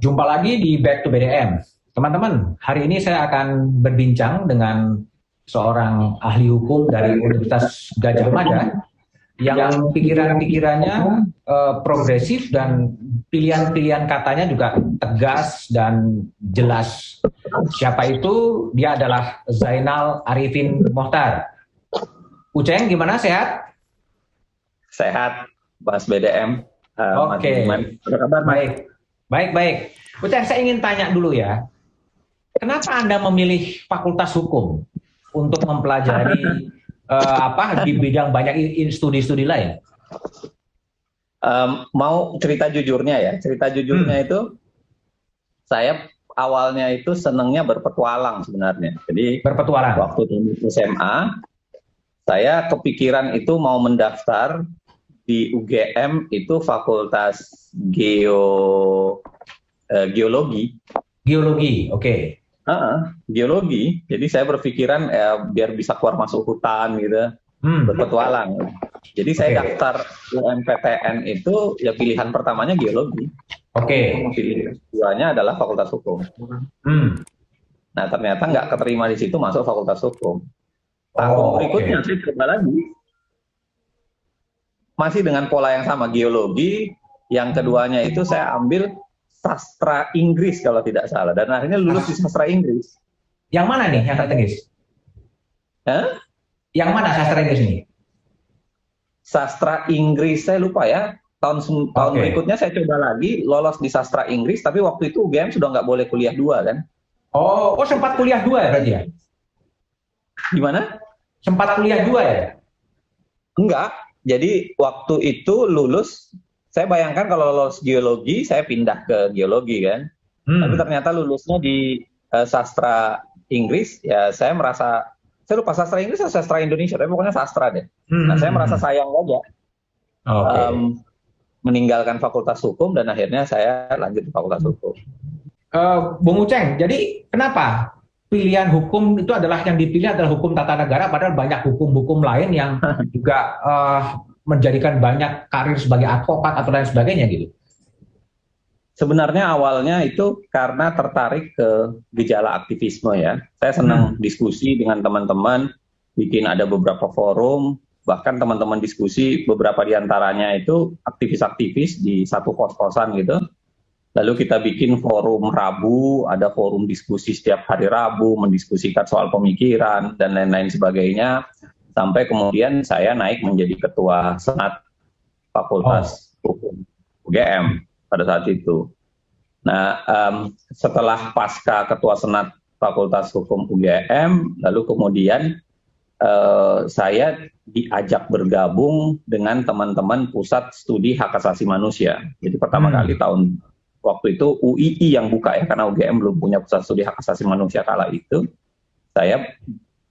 Jumpa lagi di Back to BDM. Teman-teman, hari ini saya akan berbincang dengan seorang ahli hukum dari Universitas Gadjah Mada yang pikiran-pikirannya progresif dan pilihan-pilihan katanya juga tegas dan jelas. Siapa itu? Dia adalah Zainal Arifin Mohtar. Uceng, gimana? Sehat? Sehat, Mas BDM. Oke, Apa kabar, Mas? Baik. Uceng, saya ingin tanya dulu ya. Kenapa Anda memilih Fakultas Hukum untuk mempelajari di bidang banyak studi-studi lain? Mau cerita jujurnya ya. Cerita jujurnya itu saya awalnya itu senangnya berpetualang sebenarnya. Jadi Berpetualang. waktu di SMA saya kepikiran itu mau mendaftar di UGM itu Fakultas Geologi. Geologi, oke. Geologi. Jadi saya berpikiran biar bisa keluar masuk hutan gitu, berpetualang. Jadi saya daftar UMPTN itu ya pilihan pertamanya geologi. Oke. Pilihan keduanya adalah Fakultas Hukum. Nah ternyata nggak keterima di situ, masuk Fakultas Hukum. Tahun berikutnya saya coba lagi. Masih dengan pola yang sama, geologi. Yang keduanya itu saya ambil sastra Inggris kalau tidak salah. Dan akhirnya lulus di sastra Inggris. Yang mana nih yang sastra Inggris? Yang mana sastra Inggris ini? Sastra Inggris saya lupa ya. Tahun berikutnya saya coba lagi, lolos di sastra Inggris. Tapi waktu itu UGM sudah nggak boleh kuliah 2 kan. Oh sempat kuliah 2 ya berarti ya? Gimana? Sempat kuliah 2 ya? Enggak. Jadi waktu itu lulus, saya bayangkan kalau lolos geologi, saya pindah ke geologi kan. Tapi ternyata lulusnya di sastra Inggris, ya saya merasa, saya lupa sastra Inggris atau sastra Indonesia, tapi pokoknya sastra deh. Nah saya merasa sayang aja. Meninggalkan Fakultas Hukum dan akhirnya saya lanjut di Fakultas Hukum. Bung Uceng, jadi kenapa pilihan hukum itu adalah yang dipilih adalah hukum tata negara, padahal banyak hukum-hukum lain yang juga menjadikan banyak karir sebagai advokat atau lain sebagainya gitu? Sebenarnya awalnya itu karena tertarik ke gejala aktivisme ya. Saya senang diskusi dengan teman-teman, bikin ada beberapa forum, bahkan teman-teman diskusi beberapa diantaranya itu aktivis-aktivis di satu kos-kosan gitu. Lalu kita bikin forum Rabu, ada forum diskusi setiap hari Rabu, mendiskusikan soal pemikiran, dan lain-lain sebagainya. Sampai kemudian saya naik menjadi Ketua Senat Fakultas Hukum UGM pada saat itu. Nah, setelah pasca Ketua Senat Fakultas Hukum UGM, lalu kemudian saya diajak bergabung dengan teman-teman Pusat Studi Hak Asasi Manusia. Jadi pertama kali waktu itu UII yang buka ya, karena UGM belum punya Pusat Studi Hak Asasi Manusia kala itu. Saya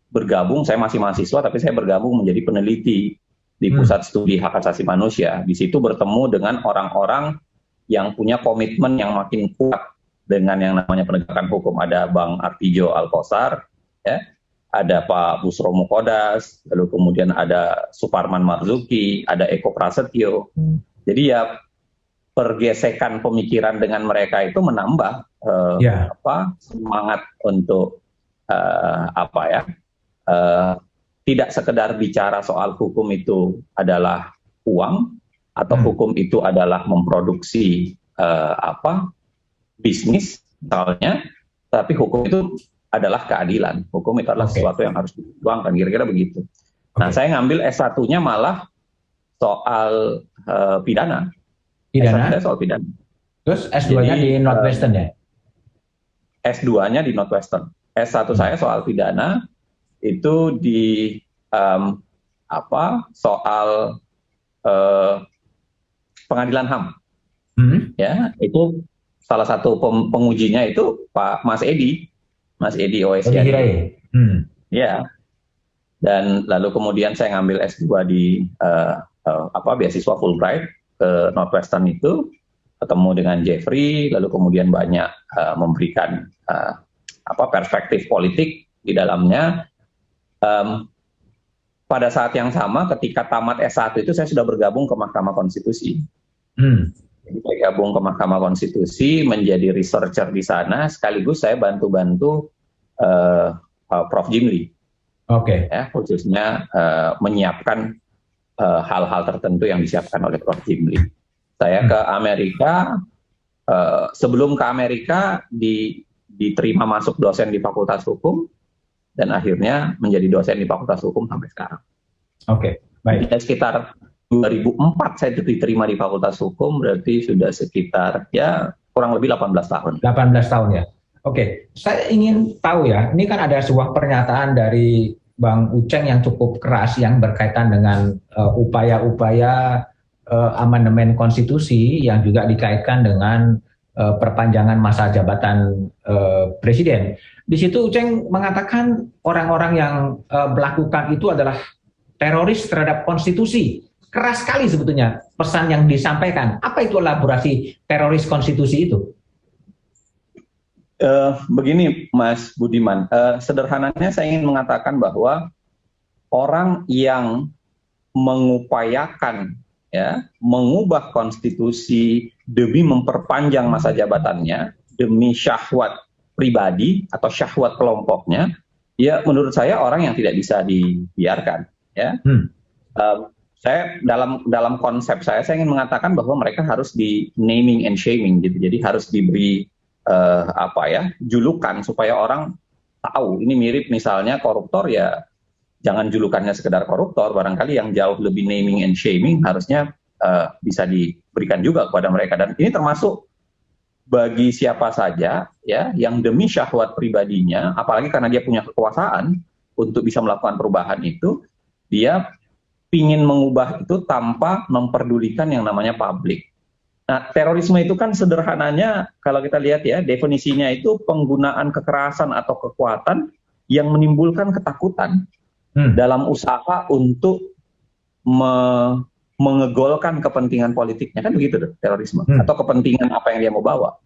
bergabung, saya masih mahasiswa, tapi saya bergabung menjadi peneliti di Pusat Studi Hak Asasi Manusia. Di situ bertemu dengan orang-orang yang punya komitmen yang makin kuat dengan yang namanya penegakan hukum. Ada Bang Artijo Alkosar, ya, ada Pak Busro Mukodas, lalu kemudian ada Suparman Marzuki, ada Eko Prasetyo. Jadi ya pergesekan pemikiran dengan mereka itu menambah semangat untuk tidak sekedar bicara soal hukum itu adalah uang atau hukum itu adalah memproduksi bisnis misalnya, tapi hukum itu adalah keadilan. Hukum itu adalah sesuatu yang harus diperjuangkan, kira-kira begitu. Nah, saya ngambil S1-nya malah soal pidana. Pidana? Soal pidana. Terus S2-nya di Northwestern ya? S2-nya di Northwestern. S1 saya soal pidana, itu di soal pengadilan HAM. Ya, itu salah satu pengujinya itu Pak Mas Edi OSC. Ya. Dan lalu kemudian saya ngambil S2 di beasiswa Fulbright ke Northwestern itu, ketemu dengan Jeffrey, lalu kemudian banyak memberikan perspektif politik di dalamnya. Pada saat yang sama ketika tamat S1 itu saya sudah bergabung ke Mahkamah Konstitusi. Saya gabung ke Mahkamah Konstitusi, menjadi researcher di sana, sekaligus saya bantu-bantu Prof. Jimli. Oke. Ya, khususnya menyiapkan hal-hal tertentu yang disiapkan oleh Prof. Jimli. Saya ke Amerika, sebelum ke Amerika diterima masuk dosen di Fakultas Hukum, dan akhirnya menjadi dosen di Fakultas Hukum sampai sekarang. Oke, baik. Dan sekitar 2004 saya diterima di Fakultas Hukum, berarti sudah sekitar ya kurang lebih 18 tahun. 18 tahun ya. Oke, saya ingin tahu ya, ini kan ada sebuah pernyataan dari Bang Uceng yang cukup keras yang berkaitan dengan upaya-upaya amandemen konstitusi yang juga dikaitkan dengan perpanjangan masa jabatan presiden. Di situ Uceng mengatakan orang-orang yang melakukan itu adalah teroris terhadap konstitusi. Keras sekali sebetulnya pesan yang disampaikan. Apa itu elaborasi teroris konstitusi itu? Begini Mas Budiman, sederhananya saya ingin mengatakan bahwa orang yang mengupayakan ya mengubah konstitusi demi memperpanjang masa jabatannya, demi syahwat pribadi atau syahwat kelompoknya, ya menurut saya orang yang tidak bisa dibiarkan. Ya. Saya dalam konsep saya ingin mengatakan bahwa mereka harus di naming and shaming gitu. Jadi harus diberi julukan supaya orang tahu. Ini mirip misalnya koruptor, ya jangan julukannya sekedar koruptor, barangkali yang jauh lebih naming and shaming harusnya bisa diberikan juga kepada mereka. Dan ini termasuk bagi siapa saja ya yang demi syahwat pribadinya, apalagi karena dia punya kekuasaan untuk bisa melakukan perubahan itu, dia ingin mengubah itu tanpa memperdulikan yang namanya publik. Nah, terorisme itu kan sederhananya kalau kita lihat ya, definisinya itu penggunaan kekerasan atau kekuatan yang menimbulkan ketakutan dalam usaha untuk mengegolkan kepentingan politiknya, kan begitu deh, terorisme. Atau kepentingan apa yang dia mau bawa.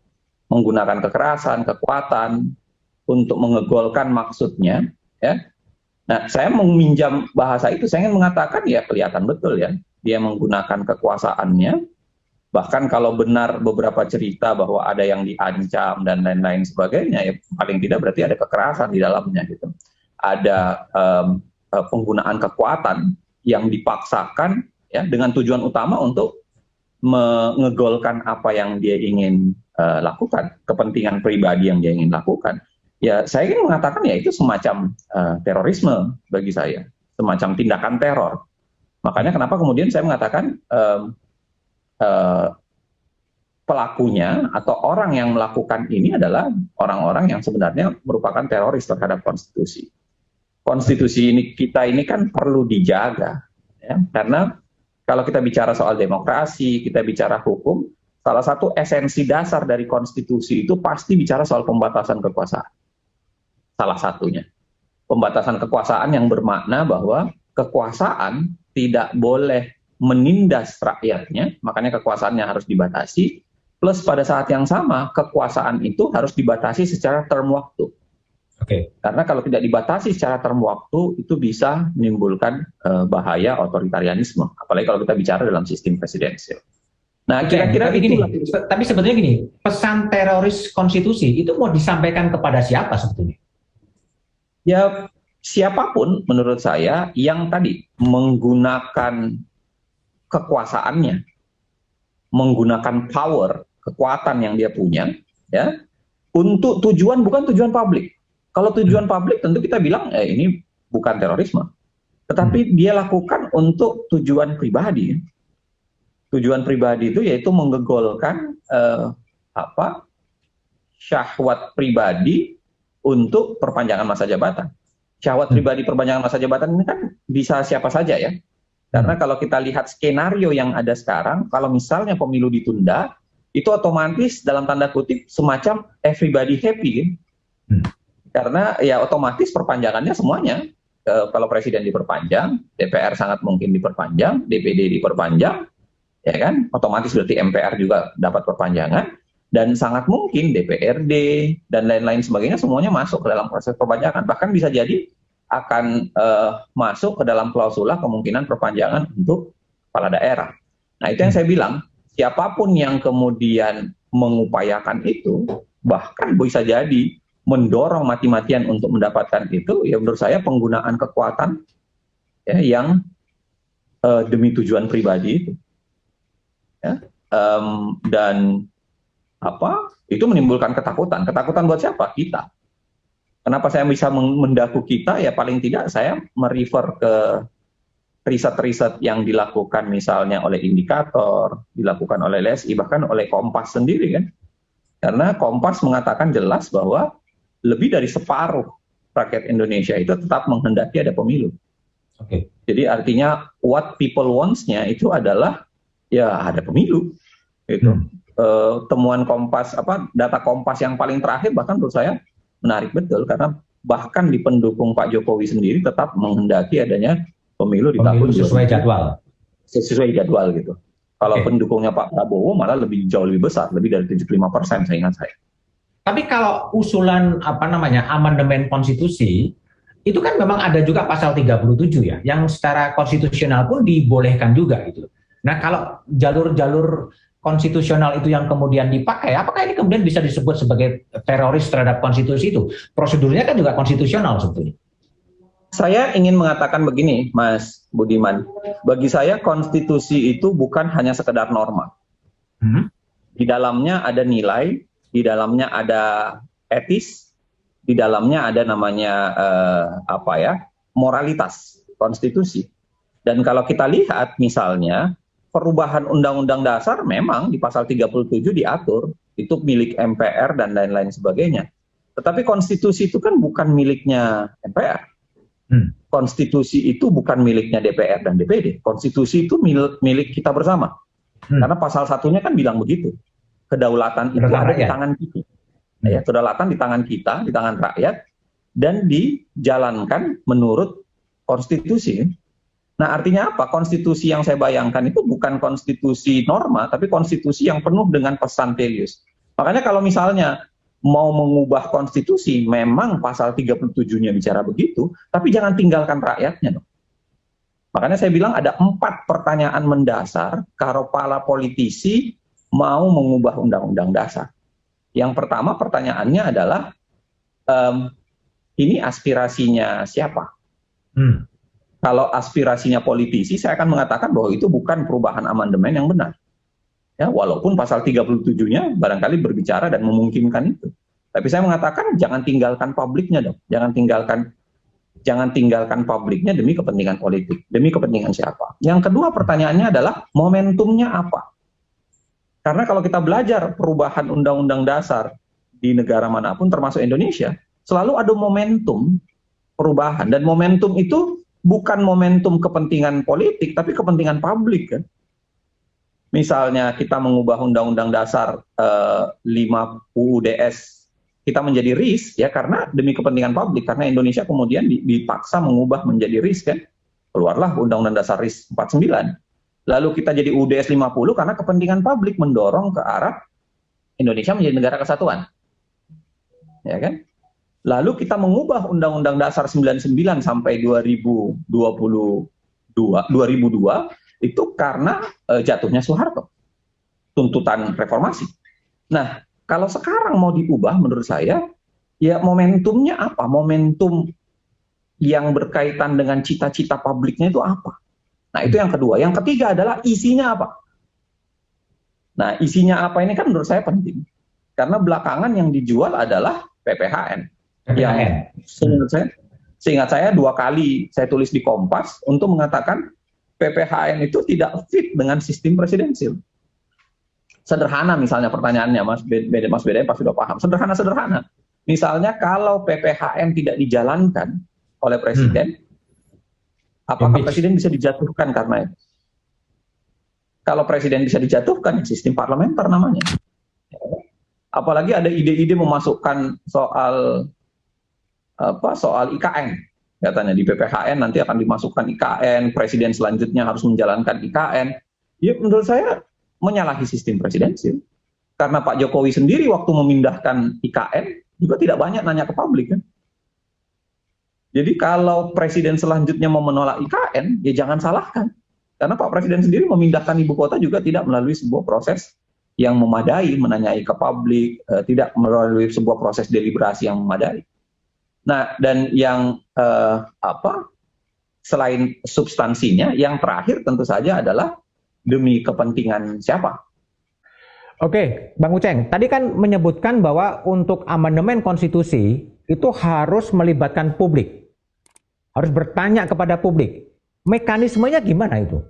Menggunakan kekerasan, kekuatan untuk mengegolkan maksudnya, ya. Nah, saya meminjam bahasa itu, saya ingin mengatakan ya kelihatan betul ya, dia menggunakan kekuasaannya, bahkan kalau benar beberapa cerita bahwa ada yang diancam dan lain-lain sebagainya, ya paling tidak berarti ada kekerasan di dalamnya gitu. Ada penggunaan kekuatan yang dipaksakan ya dengan tujuan utama untuk mengegolkan apa yang dia ingin lakukan, kepentingan pribadi yang dia ingin lakukan. Ya, saya ingin mengatakan ya itu semacam terorisme bagi saya, semacam tindakan teror. Makanya kenapa kemudian saya mengatakan pelakunya atau orang yang melakukan ini adalah orang-orang yang sebenarnya merupakan teroris terhadap konstitusi. Konstitusi ini kita ini kan perlu dijaga, ya, karena kalau kita bicara soal demokrasi, kita bicara hukum, salah satu esensi dasar dari konstitusi itu pasti bicara soal pembatasan kekuasaan. Salah satunya. Pembatasan kekuasaan yang bermakna bahwa kekuasaan tidak boleh menindas rakyatnya, makanya kekuasaannya harus dibatasi, plus pada saat yang sama, kekuasaan itu harus dibatasi secara term waktu. Karena kalau tidak dibatasi secara term waktu, itu bisa menimbulkan bahaya otoritarianisme, apalagi kalau kita bicara dalam sistem presidensial. Nah, kira-kira begini, tapi sebetulnya gini, pesan teroris konstitusi itu mau disampaikan kepada siapa sebetulnya? Ya, siapapun menurut saya yang tadi menggunakan kekuasaannya, menggunakan power, kekuatan yang dia punya, ya, untuk tujuan bukan tujuan publik. Kalau tujuan publik tentu kita bilang ini bukan terorisme, tetapi dia lakukan untuk tujuan pribadi. Tujuan pribadi itu yaitu menggegolkan syahwat pribadi untuk perpanjangan masa jabatan. Syahwat pribadi perpanjangan masa jabatan ini kan bisa siapa saja ya. Karena kalau kita lihat skenario yang ada sekarang, kalau misalnya pemilu ditunda, itu otomatis dalam tanda kutip semacam everybody happy. Karena ya otomatis perpanjangannya semuanya. Kalau presiden diperpanjang, DPR sangat mungkin diperpanjang, DPD diperpanjang, ya kan? Otomatis berarti MPR juga dapat perpanjangan. Dan sangat mungkin DPRD dan lain-lain sebagainya semuanya masuk ke dalam proses perpanjangan. Bahkan bisa jadi akan masuk ke dalam klausula kemungkinan perpanjangan untuk kepala daerah. Nah, itu yang saya bilang, siapapun yang kemudian mengupayakan itu, bahkan bisa jadi mendorong mati-matian untuk mendapatkan itu, ya menurut saya penggunaan kekuatan ya, yang demi tujuan pribadi itu. Ya. Dan itu menimbulkan ketakutan. Ketakutan buat siapa? Kita. Kenapa saya bisa mendaku kita? Ya paling tidak saya merefer ke riset-riset yang dilakukan misalnya oleh Indikator, dilakukan oleh LSI, bahkan oleh Kompas sendiri kan. Karena Kompas mengatakan jelas bahwa lebih dari separuh rakyat Indonesia itu tetap menghendaki ada pemilu. Oke. Jadi artinya what people wants-nya itu adalah ya ada pemilu. Gitu. Temuan Kompas, data Kompas yang paling terakhir bahkan menurut saya menarik betul, karena bahkan di pendukung Pak Jokowi sendiri tetap menghendaki adanya pemilu di tahun sesuai jadwal. Sesuai jadwal gitu. Kalau pendukungnya Pak Prabowo malah jauh lebih besar, lebih dari 75% saya ingat saya. Tapi kalau usulan amandemen konstitusi itu kan memang ada juga pasal 37 ya, yang secara konstitusional pun dibolehkan juga gitu. Nah, kalau jalur-jalur konstitusional itu yang kemudian dipakai, apakah ini kemudian bisa disebut sebagai teroris terhadap konstitusi itu? Prosedurnya kan juga konstitusional sebetulnya. Saya ingin mengatakan begini, Mas Budiman. Bagi saya konstitusi itu bukan hanya sekedar norma. Di dalamnya ada nilai, di dalamnya ada etis, di dalamnya ada namanya moralitas konstitusi. Dan kalau kita lihat misalnya perubahan Undang-Undang Dasar memang di pasal 37 diatur itu milik MPR dan lain-lain sebagainya. Tetapi konstitusi itu kan bukan miliknya MPR. Konstitusi itu bukan miliknya DPR dan DPD. Konstitusi itu milik kita bersama. Karena pasal satunya kan bilang begitu. Kedaulatan itu ada di tangan kita. Ya, kedaulatan di tangan kita, di tangan rakyat, dan dijalankan menurut konstitusi. Nah, artinya apa? Konstitusi yang saya bayangkan itu bukan konstitusi norma, tapi konstitusi yang penuh dengan pesan Telius. Makanya kalau misalnya mau mengubah konstitusi, memang pasal 37-nya bicara begitu, tapi jangan tinggalkan rakyatnya dong. Makanya saya bilang ada 4 pertanyaan mendasar kalau para politisi mau mengubah undang-undang dasar. Yang pertama pertanyaannya adalah, ini aspirasinya siapa? Kalau aspirasinya politisi, saya akan mengatakan bahwa itu bukan perubahan amandemen yang benar. Ya, walaupun pasal 37-nya barangkali berbicara dan memungkinkan itu. Tapi saya mengatakan jangan tinggalkan publiknya dong. Jangan tinggalkan publiknya demi kepentingan politik. Demi kepentingan siapa? Yang kedua pertanyaannya adalah momentumnya apa? Karena kalau kita belajar perubahan undang-undang dasar di negara manapun termasuk Indonesia, selalu ada momentum perubahan. Dan momentum itu bukan momentum kepentingan politik, tapi kepentingan publik kan. Misalnya kita mengubah Undang-Undang Dasar 5 UUDS, kita menjadi RIS ya karena demi kepentingan publik, karena Indonesia kemudian dipaksa mengubah menjadi RIS kan. Keluarlah Undang-Undang Dasar RIS 49. Lalu kita jadi UUDS 50 karena kepentingan publik mendorong ke arah Indonesia menjadi negara kesatuan. Ya kan? Lalu kita mengubah Undang-Undang Dasar 99 sampai 2002 itu karena jatuhnya Soeharto, tuntutan reformasi. Nah, kalau sekarang mau diubah menurut saya, ya momentumnya apa? Momentum yang berkaitan dengan cita-cita publiknya itu apa? Nah, itu yang kedua. Yang ketiga adalah isinya apa? Nah, isinya apa ini kan menurut saya penting. Karena belakangan yang dijual adalah PPHN. Yang seingat saya 2 kali saya tulis di Kompas untuk mengatakan PPHN itu tidak fit dengan sistem presidensil. Sederhana misalnya pertanyaannya, Mas Beda pasti sudah paham. Sederhana. Misalnya kalau PPHN tidak dijalankan oleh presiden, apakah presiden bisa dijatuhkan karena itu? Kalau presiden bisa dijatuhkan, sistem parlementer namanya. Apalagi ada ide-ide memasukkan soal IKN. Katanya di PPHN nanti akan dimasukkan IKN, presiden selanjutnya harus menjalankan IKN. Ya menurut saya menyalahi sistem presidensil. Karena Pak Jokowi sendiri waktu memindahkan IKN juga tidak banyak nanya ke publik kan. Jadi kalau presiden selanjutnya mau menolak IKN, ya jangan salahkan. Karena Pak Presiden sendiri memindahkan ibu kota juga tidak melalui sebuah proses yang memadai, menanyai ke publik, tidak melalui sebuah proses deliberasi yang memadai. Nah, dan yang selain substansinya, yang terakhir tentu saja adalah demi kepentingan siapa? Oke, Bang Uceng, tadi kan menyebutkan bahwa untuk amandemen konstitusi itu harus melibatkan publik, harus bertanya kepada publik. Mekanismenya gimana itu?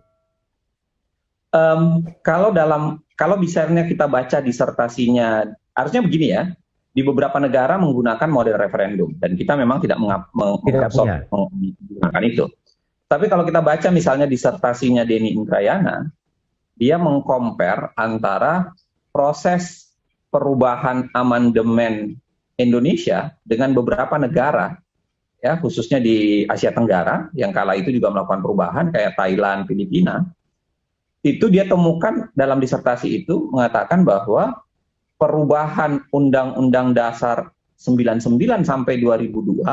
Kalau misalnya kita baca disertasinya, harusnya begini ya, di beberapa negara menggunakan model referendum, dan kita memang tidak menggunakan itu. Tapi kalau kita baca misalnya disertasinya Denny Indrayana, dia mengcompare antara proses perubahan amandemen Indonesia dengan beberapa negara, ya khususnya di Asia Tenggara yang kala itu juga melakukan perubahan kayak Thailand, Filipina. Itu dia temukan dalam disertasi itu mengatakan bahwa perubahan Undang-Undang Dasar 99 sampai 2002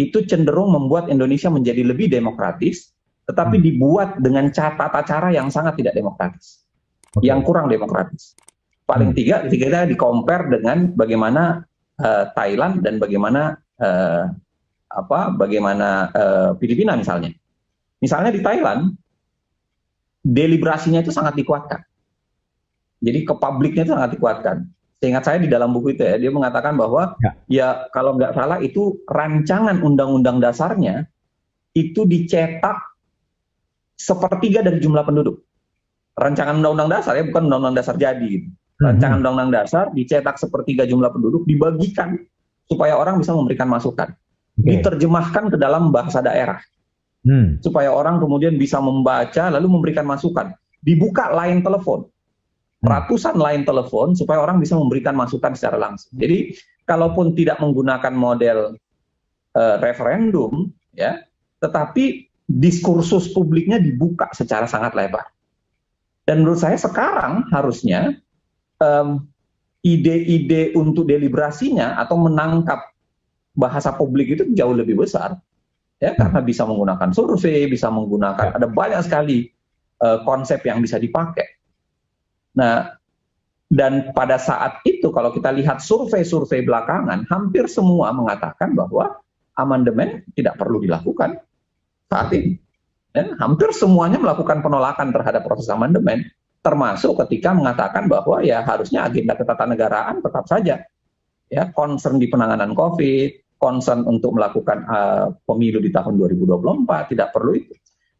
itu cenderung membuat Indonesia menjadi lebih demokratis, tetapi dibuat dengan tata cara yang sangat tidak demokratis, yang kurang demokratis. Paling tiga di-compare dengan bagaimana Thailand dan bagaimana Filipina misalnya. Misalnya di Thailand, deliberasinya itu sangat dikuatkan. Jadi ke publiknya itu sangat dikuatkan. Seingat saya di dalam buku itu ya, dia mengatakan bahwa ya kalau nggak salah itu rancangan undang-undang dasarnya itu dicetak sepertiga dari jumlah penduduk. Rancangan undang-undang dasar ya, bukan undang-undang dasar jadi. Rancangan undang-undang dasar dicetak sepertiga jumlah penduduk, dibagikan supaya orang bisa memberikan masukan. Diterjemahkan ke dalam bahasa daerah. Supaya orang kemudian bisa membaca lalu memberikan masukan. Dibuka line telepon. Ratusan line telepon supaya orang bisa memberikan masukan secara langsung. Jadi kalaupun tidak menggunakan model referendum ya, tetapi diskursus publiknya dibuka secara sangat lebar. Dan menurut saya sekarang harusnya ide-ide untuk deliberasinya atau menangkap bahasa publik itu jauh lebih besar. Ya, karena bisa menggunakan survei, bisa menggunakan, ada banyak sekali konsep yang bisa dipakai. Nah, dan pada saat itu kalau kita lihat survei-survei belakangan, hampir semua mengatakan bahwa amandemen tidak perlu dilakukan saat ini. Dan hampir semuanya melakukan penolakan terhadap proses amandemen, termasuk ketika mengatakan bahwa ya harusnya agenda ketatanegaraan tetap saja. Ya, concern di penanganan COVID, concern untuk melakukan pemilu di tahun 2024, tidak perlu itu.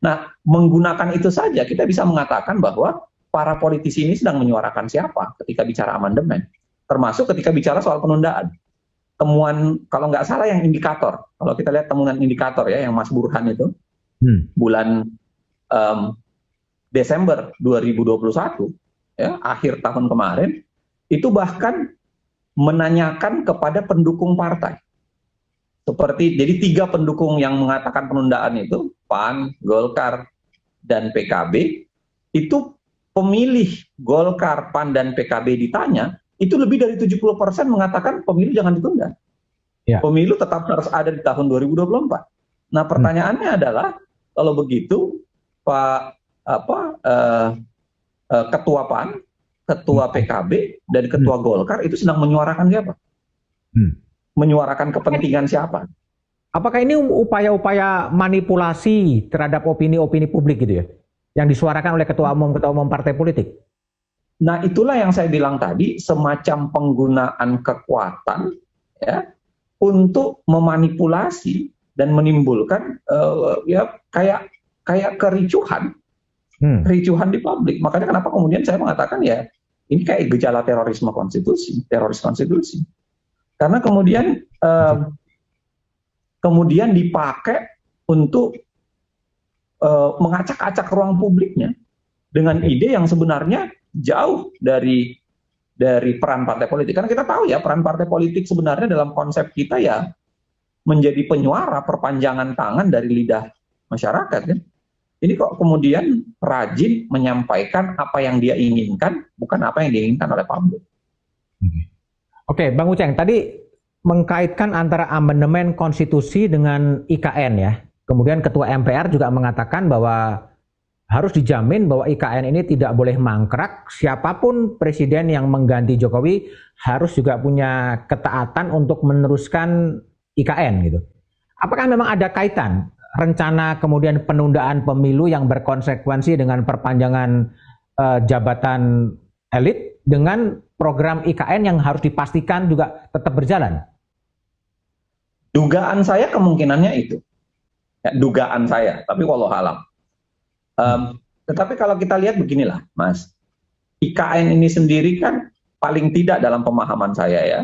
Nah, menggunakan itu saja kita bisa mengatakan bahwa para politisi ini sedang menyuarakan siapa ketika bicara amandemen, termasuk ketika bicara soal penundaan. Temuan, kalau nggak salah yang indikator, kalau kita lihat temuan indikator ya, yang Mas Burhan itu, bulan Desember 2021, ya, akhir tahun kemarin, itu bahkan menanyakan kepada pendukung partai. Seperti, jadi 3 pendukung yang mengatakan penundaan itu, PAN, Golkar, dan PKB, itu pemilih Golkar, PAN, dan PKB ditanya, itu lebih dari 70% mengatakan pemilu jangan ditunda. Ya. Pemilu tetap harus ada di tahun 2024. Nah, pertanyaannya adalah, kalau begitu, Ketua PAN, Ketua PKB, dan Ketua Golkar itu sedang menyuarakan siapa? Menyuarakan kepentingan siapa? Apakah ini upaya-upaya manipulasi terhadap opini-opini publik gitu ya, yang disuarakan oleh ketua umum partai politik? Nah, itulah yang saya bilang tadi, semacam penggunaan kekuatan ya untuk memanipulasi dan menimbulkan ya kayak kericuhan, kericuhan di publik. Makanya kenapa kemudian saya mengatakan ya ini kayak gejala teroris konstitusi. Karena kemudian dipakai untuk mengacak-acak ruang publiknya dengan ide yang sebenarnya jauh dari peran partai politik. Karena kita tahu ya, peran partai politik sebenarnya dalam konsep kita ya menjadi penyuara, perpanjangan tangan dari lidah masyarakat kan. Ini kok kemudian rajin menyampaikan apa yang dia inginkan, bukan apa yang diinginkan oleh publik. Oke, Bang Uceng, tadi mengkaitkan antara amandemen konstitusi dengan IKN ya. Kemudian Ketua MPR juga mengatakan bahwa harus dijamin bahwa IKN ini tidak boleh mangkrak. Siapapun presiden yang mengganti Jokowi harus juga punya ketaatan untuk meneruskan IKN gitu. Apakah memang ada kaitan rencana kemudian penundaan pemilu yang berkonsekuensi dengan perpanjangan jabatan elit dengan program IKN yang harus dipastikan juga tetap berjalan? Dugaan saya kemungkinannya itu. Ya, dugaan saya, tapi wallahu alam. Tetapi kalau kita lihat beginilah, Mas. IKN ini sendiri kan paling tidak dalam pemahaman saya ya,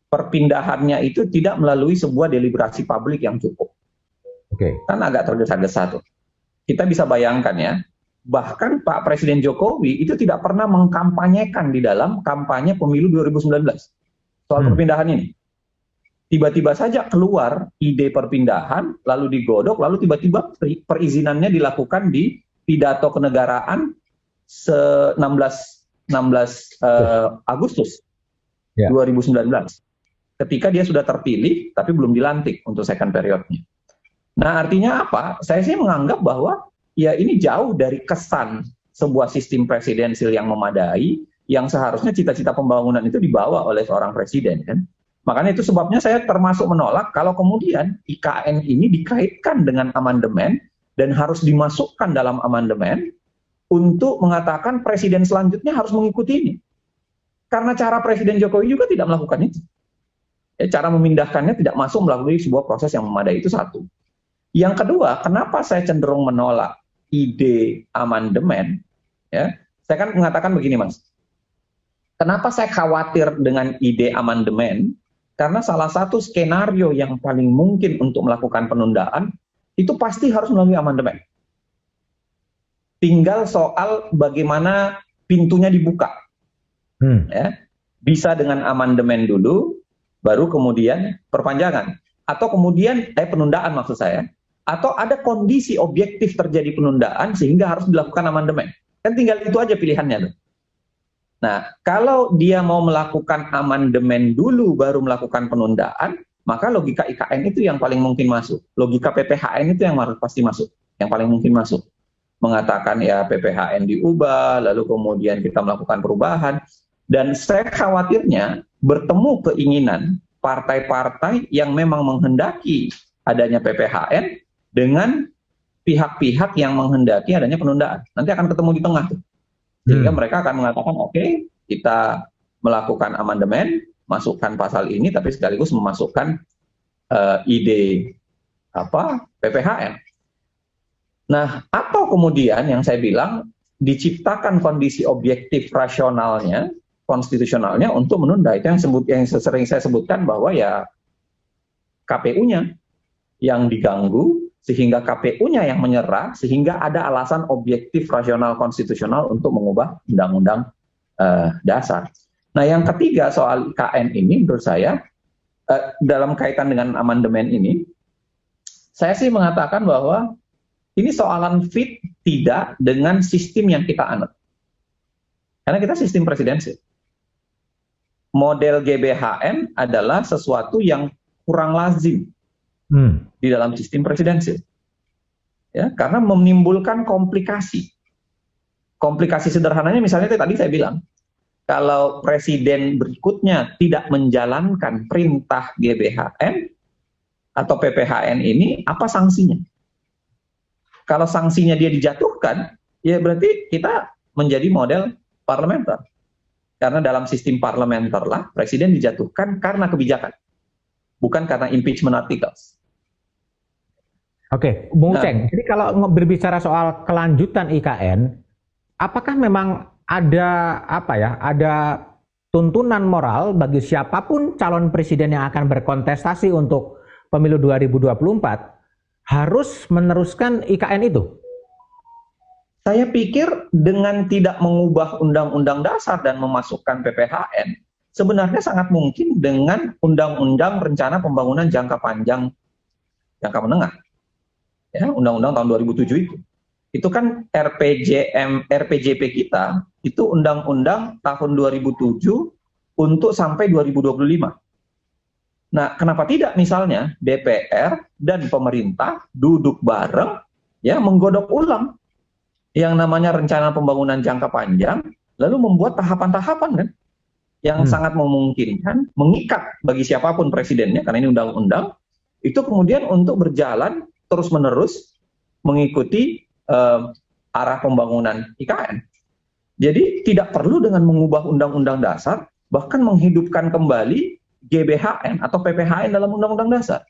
perpindahannya itu tidak melalui sebuah deliberasi publik yang cukup. Kan agak tergesa-gesa tuh. Kita bisa bayangkan ya, bahkan Pak Presiden Jokowi itu tidak pernah mengkampanyekan di dalam kampanye pemilu 2019 soal perpindahan ini. Tiba-tiba saja keluar ide perpindahan, lalu digodok, lalu tiba-tiba perizinannya dilakukan di pidato kenegaraan 16 Agustus 2019. Ketika dia sudah terpilih, tapi belum dilantik untuk second period-nya. Nah, artinya apa? Saya sih menganggap bahwa ya ini jauh dari kesan sebuah sistem presidensil yang memadai, yang seharusnya cita-cita pembangunan itu dibawa oleh seorang presiden, kan? Makanya itu sebabnya saya termasuk menolak kalau kemudian IKN ini dikaitkan dengan amandemen dan harus dimasukkan dalam amandemen untuk mengatakan presiden selanjutnya harus mengikuti ini. Karena cara Presiden Jokowi juga tidak melakukan itu. Ya, cara memindahkannya tidak masuk melalui sebuah proses yang memadai, itu satu. Yang kedua, kenapa saya cenderung menolak ide amandemen? Ya, saya kan mengatakan begini, Mas. Kenapa saya khawatir dengan ide amandemen? Karena salah satu skenario yang paling mungkin untuk melakukan penundaan itu pasti harus melalui amandemen. Tinggal soal bagaimana pintunya dibuka. Ya, bisa dengan amandemen dulu, baru kemudian perpanjangan. Atau kemudian penundaan maksud saya. Atau ada kondisi objektif terjadi penundaan sehingga harus dilakukan amandemen. Kan tinggal itu aja pilihannya tuh. Nah, kalau dia mau melakukan amandemen dulu baru melakukan penundaan, maka logika IKN itu yang paling mungkin masuk. Logika PPHN itu yang harus pasti masuk, yang paling mungkin masuk. Mengatakan ya PPHN diubah, lalu kemudian kita melakukan perubahan. Dan saya khawatirnya bertemu keinginan partai-partai yang memang menghendaki adanya PPHN dengan pihak-pihak yang menghendaki adanya penundaan. Nanti akan ketemu di tengah tuh. Sehingga mereka akan mengatakan, oke, kita melakukan amandemen, masukkan pasal ini, tapi sekaligus memasukkan ide PPHN. Nah, atau kemudian yang saya bilang, diciptakan kondisi objektif rasionalnya, konstitusionalnya untuk menunda. Itu yang sering saya sebutkan bahwa ya KPU-nya yang diganggu, sehingga KPU-nya yang menyerah, sehingga ada alasan objektif rasional konstitusional untuk mengubah undang-undang dasar. Nah, yang ketiga soal IKN ini menurut saya dalam kaitan dengan amandemen ini, saya sih mengatakan bahwa ini soalan fit tidak dengan sistem yang kita anut. Karena kita sistem presidensil. Model GBHN adalah sesuatu yang kurang lazim di dalam sistem presidensil, ya, karena menimbulkan komplikasi. Komplikasi sederhananya misalnya tadi saya bilang, kalau presiden berikutnya tidak menjalankan perintah GBHN atau PPHN ini, apa sanksinya? Kalau sanksinya dia dijatuhkan, ya berarti kita menjadi model parlementer. Karena dalam sistem parlementer lah presiden dijatuhkan karena kebijakan, bukan karena impeachment articles. Oke, Bung Ceng, jadi kalau berbicara soal kelanjutan IKN, apakah memang ada ada tuntunan moral bagi siapapun calon presiden yang akan berkontestasi untuk pemilu 2024 harus meneruskan IKN itu? Saya pikir dengan tidak mengubah undang-undang dasar dan memasukkan PPHN, sebenarnya sangat mungkin dengan undang-undang rencana pembangunan jangka panjang, jangka menengah. Ya, undang-undang tahun 2007 itu kan RPJP kita itu undang-undang tahun 2007 untuk sampai 2025. Nah, kenapa tidak misalnya DPR dan pemerintah duduk bareng ya menggodok ulang yang namanya rencana pembangunan jangka panjang, lalu membuat tahapan-tahapan kan, yang sangat memungkinkan, mengikat bagi siapapun presidennya, karena ini undang-undang, itu kemudian untuk berjalan terus-menerus mengikuti arah pembangunan IKN. Jadi tidak perlu dengan mengubah undang-undang dasar, bahkan menghidupkan kembali GBHN atau PPHN dalam undang-undang dasar.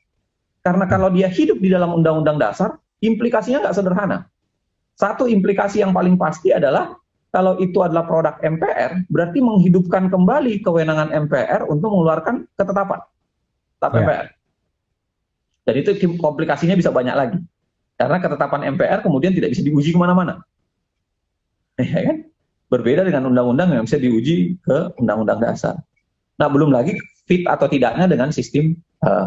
Karena kalau dia hidup di dalam undang-undang dasar, implikasinya nggak sederhana. Satu implikasi yang paling pasti adalah kalau itu adalah produk MPR, berarti menghidupkan kembali kewenangan MPR untuk mengeluarkan ketetapan MPR. Dan itu komplikasinya bisa banyak lagi. Karena ketetapan MPR kemudian tidak bisa diuji kemana-mana. Ya kan? Berbeda dengan undang-undang yang bisa diuji ke undang-undang dasar. Nah, belum lagi fit atau tidaknya dengan sistem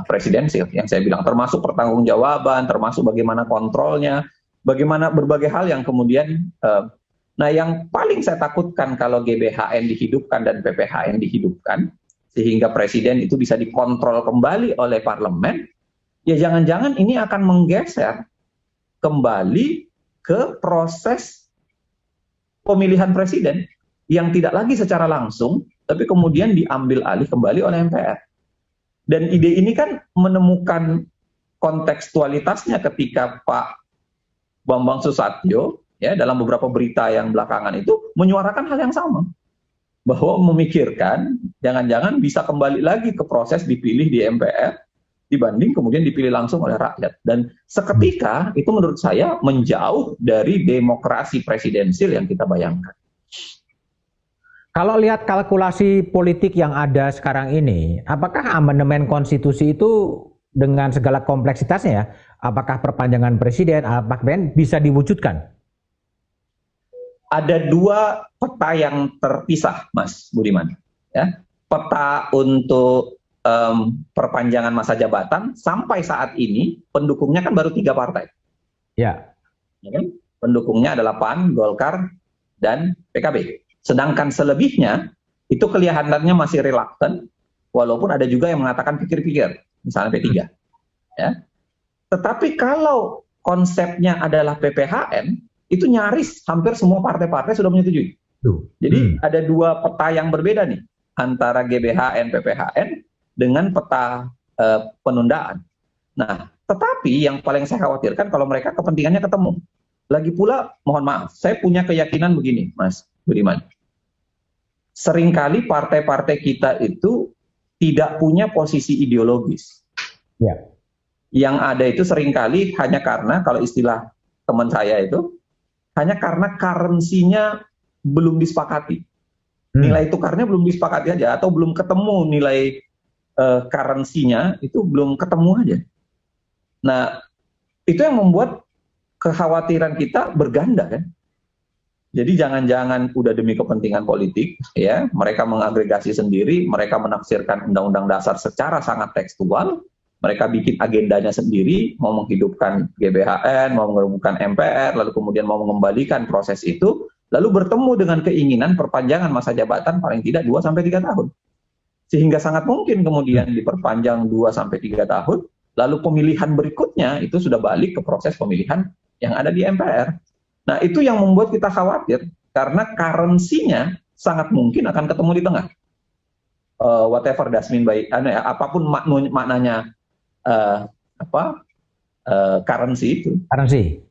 presidensil yang saya bilang, termasuk pertanggungjawaban, termasuk bagaimana kontrolnya, bagaimana berbagai hal yang kemudian nah, yang paling saya takutkan kalau GBHN dihidupkan dan PPHN dihidupkan, sehingga presiden itu bisa dikontrol kembali oleh parlemen, ya jangan-jangan ini akan menggeser kembali ke proses pemilihan presiden yang tidak lagi secara langsung, tapi kemudian diambil alih kembali oleh MPR. Dan ide ini kan menemukan kontekstualitasnya ketika Pak Bambang Susatyo, ya, dalam beberapa berita yang belakangan itu menyuarakan hal yang sama, bahwa memikirkan jangan-jangan bisa kembali lagi ke proses dipilih di MPR dibanding kemudian dipilih langsung oleh rakyat. Dan seketika itu menurut saya menjauh dari demokrasi presidensil yang kita bayangkan. Kalau lihat kalkulasi politik yang ada sekarang ini, apakah amandemen konstitusi itu dengan segala kompleksitasnya ya, apakah perpanjangan presiden, apakah bisa diwujudkan? Ada dua peta yang terpisah, Mas Budiman. Ya. Peta untuk perpanjangan masa jabatan sampai saat ini pendukungnya kan baru 3 partai. Ya. Pendukungnya adalah PAN, Golkar, dan PKB. Sedangkan selebihnya itu kelihatannya masih reluctant, walaupun ada juga yang mengatakan pikir-pikir, misalnya P3. Ya. Tetapi kalau konsepnya adalah PPHN, itu nyaris hampir semua partai-partai sudah menyetujui. Jadi ada dua peta yang berbeda nih, antara GBHN, PPHN, dengan peta penundaan. Nah, tetapi yang paling saya khawatirkan kalau mereka kepentingannya ketemu. Lagi pula, mohon maaf, saya punya keyakinan begini, Mas Budiman. Seringkali partai-partai kita itu tidak punya posisi ideologis. Ya. Yang ada itu seringkali hanya karena, kalau istilah teman saya itu, hanya karena currency-nya belum disepakati. Nilai tukarnya belum disepakati aja, atau belum ketemu nilai currency-nya, itu belum ketemu aja. Nah, itu yang membuat kekhawatiran kita berganda kan. Jadi jangan-jangan udah demi kepentingan politik, ya mereka mengagregasi sendiri, mereka menafsirkan undang-undang dasar secara sangat tekstual, mereka bikin agendanya sendiri, mau menghidupkan GBHN, mau menghidupkan MPR, lalu kemudian mau mengembalikan proses itu, lalu bertemu dengan keinginan perpanjangan masa jabatan paling tidak 2-3 tahun. Sehingga sangat mungkin kemudian diperpanjang 2-3 tahun, lalu pemilihan berikutnya itu sudah balik ke proses pemilihan yang ada di MPR. Nah, itu yang membuat kita khawatir, karena currency-nya sangat mungkin akan ketemu di tengah. Whatever that mean by, apapun maknanya currency itu. Currency.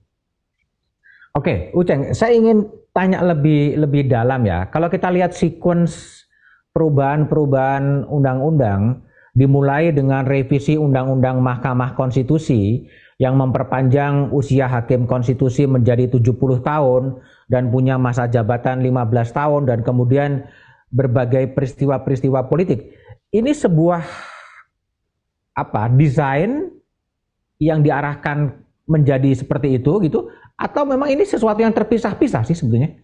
Oke, Uceng, saya ingin tanya lebih dalam ya. Kalau kita lihat sequence perubahan undang-undang, dimulai dengan revisi Undang-Undang Mahkamah Konstitusi yang memperpanjang usia hakim konstitusi menjadi 70 tahun dan punya masa jabatan 15 tahun, dan kemudian berbagai peristiwa-peristiwa politik. Ini sebuah desain yang diarahkan menjadi seperti itu gitu, atau memang ini sesuatu yang terpisah-pisah sih sebetulnya?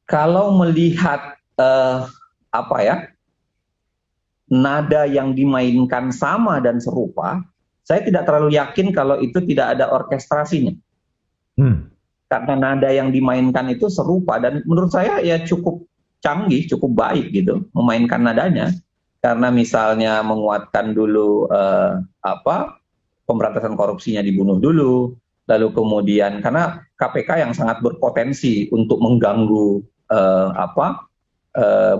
Kalau melihat nada yang dimainkan sama dan serupa, saya tidak terlalu yakin kalau itu tidak ada orkestrasinya. Karena nada yang dimainkan itu serupa, dan menurut saya ya cukup canggih, cukup baik gitu memainkan nadanya. Karena misalnya menguatkan dulu pemberantasan korupsinya dibunuh dulu, lalu kemudian karena KPK yang sangat berpotensi untuk mengganggu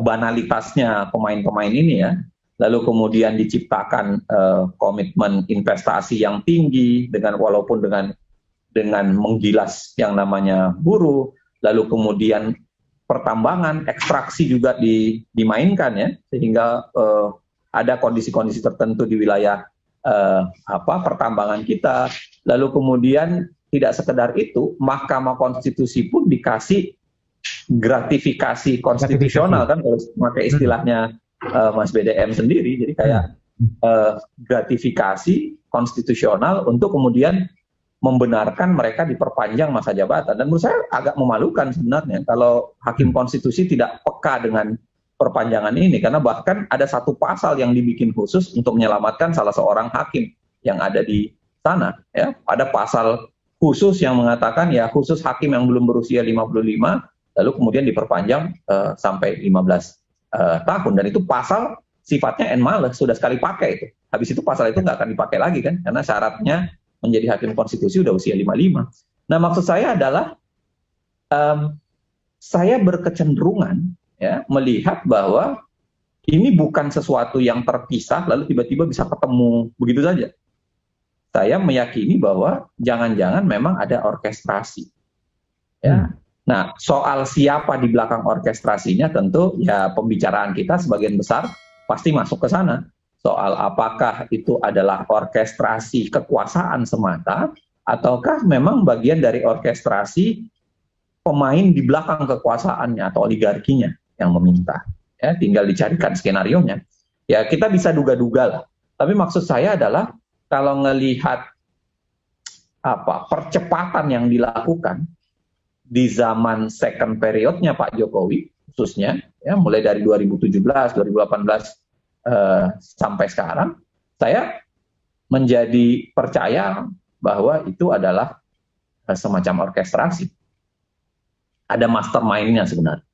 banalitasnya pemain-pemain ini ya, lalu kemudian diciptakan komitmen investasi yang tinggi walaupun dengan menggilas yang namanya buruh, lalu kemudian pertambangan, ekstraksi juga dimainkan ya, sehingga ada kondisi-kondisi tertentu di wilayah pertambangan kita. Lalu kemudian tidak sekedar itu, Mahkamah Konstitusi pun dikasih gratifikasi konstitusional kan, kalau pakai istilahnya Mas BDM sendiri, jadi kayak gratifikasi konstitusional untuk kemudian membenarkan mereka diperpanjang masa jabatan. Dan menurut saya agak memalukan sebenarnya kalau hakim konstitusi tidak peka dengan perpanjangan ini, karena bahkan ada satu pasal yang dibikin khusus untuk menyelamatkan salah seorang hakim yang ada di sana ya. Ada pasal khusus yang mengatakan ya khusus hakim yang belum berusia 55 lalu kemudian diperpanjang sampai 15 tahun, dan itu pasal sifatnya en males, sudah sekali pakai itu. Habis itu pasal itu nggak akan dipakai lagi kan, karena syaratnya menjadi hakim konstitusi udah usia 55. Nah, maksud saya adalah saya berkecenderungan ya melihat bahwa ini bukan sesuatu yang terpisah lalu tiba-tiba bisa ketemu begitu saja. Saya meyakini bahwa jangan-jangan memang ada orkestrasi. Ya. Nah, soal siapa di belakang orkestrasinya tentu ya pembicaraan kita sebagian besar pasti masuk ke sana. Soal apakah itu adalah orkestrasi kekuasaan semata, ataukah memang bagian dari orkestrasi pemain di belakang kekuasaannya atau oligarkinya yang meminta. Ya, tinggal dicarikan skenarionya. Ya, kita bisa duga-duga lah. Tapi maksud saya adalah kalau ngelihat percepatan yang dilakukan di zaman second periodnya Pak Jokowi khususnya, ya mulai dari 2017, 2018 sampai sekarang, saya menjadi percaya bahwa itu adalah semacam orkestrasi. Ada mastermind-nya sebenarnya.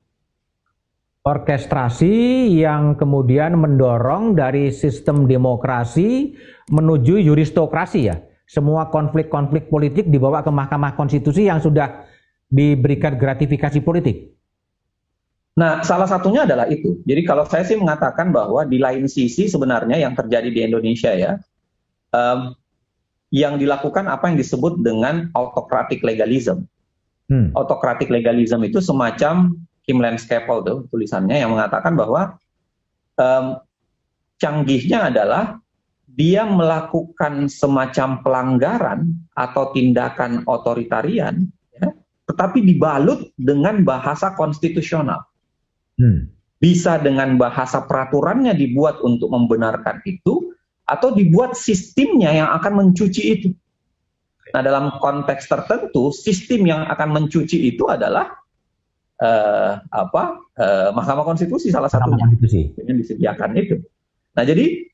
Orkestrasi yang kemudian mendorong dari sistem demokrasi menuju juristokrasi ya. Semua konflik-konflik politik dibawa ke Mahkamah Konstitusi yang sudah diberikan gratifikasi politik. Nah, salah satunya adalah itu. Jadi kalau saya sih mengatakan bahwa di lain sisi sebenarnya yang terjadi di Indonesia ya, yang dilakukan apa yang disebut dengan autocratic legalism. Autocratic legalism itu semacam Kim Lenskepel tuh tulisannya yang mengatakan bahwa canggihnya adalah dia melakukan semacam pelanggaran atau tindakan otoritarian, ya, tetapi dibalut dengan bahasa konstitusional. Bisa dengan bahasa peraturannya dibuat untuk membenarkan itu, atau dibuat sistemnya yang akan mencuci itu. Nah, dalam konteks tertentu, sistem yang akan mencuci itu adalah Mahkamah Konstitusi salah satunya yang disediakan itu. Nah, jadi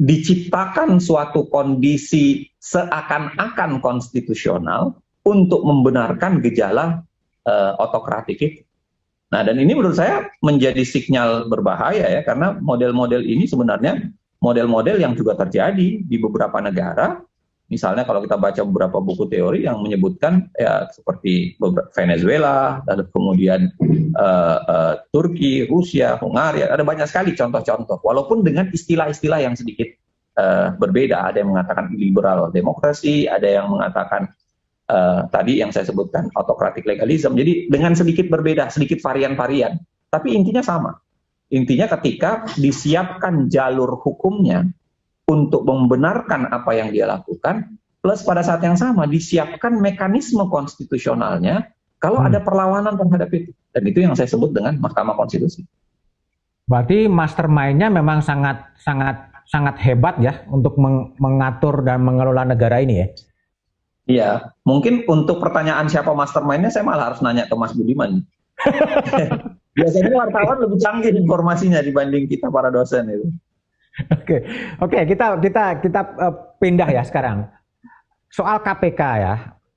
diciptakan suatu kondisi seakan-akan konstitusional untuk membenarkan gejala otokratik itu. Nah, dan ini menurut saya menjadi sinyal berbahaya ya, karena model-model ini sebenarnya model-model yang juga terjadi di beberapa negara. Misalnya kalau kita baca beberapa buku teori yang menyebutkan ya seperti Venezuela, lalu kemudian Turki, Rusia, Hungaria, ada banyak sekali contoh-contoh. Walaupun dengan istilah-istilah yang sedikit berbeda, ada yang mengatakan liberal demokrasi, ada yang mengatakan tadi yang saya sebutkan autocratic legalism. Jadi dengan sedikit berbeda, sedikit varian-varian, tapi intinya sama. Intinya ketika disiapkan jalur hukumnya untuk membenarkan apa yang dia lakukan, plus pada saat yang sama disiapkan mekanisme konstitusionalnya kalau ada perlawanan terhadap itu. Dan itu yang saya sebut dengan Mahkamah Konstitusi. Berarti mastermind-nya memang sangat hebat ya untuk mengatur dan mengelola negara ini ya. Iya, mungkin untuk pertanyaan siapa mastermind-nya saya malah harus nanya ke Mas Budiman. Biasanya wartawan lebih canggih informasinya dibanding kita para dosen itu. Oke, kita pindah ya sekarang. Soal KPK ya,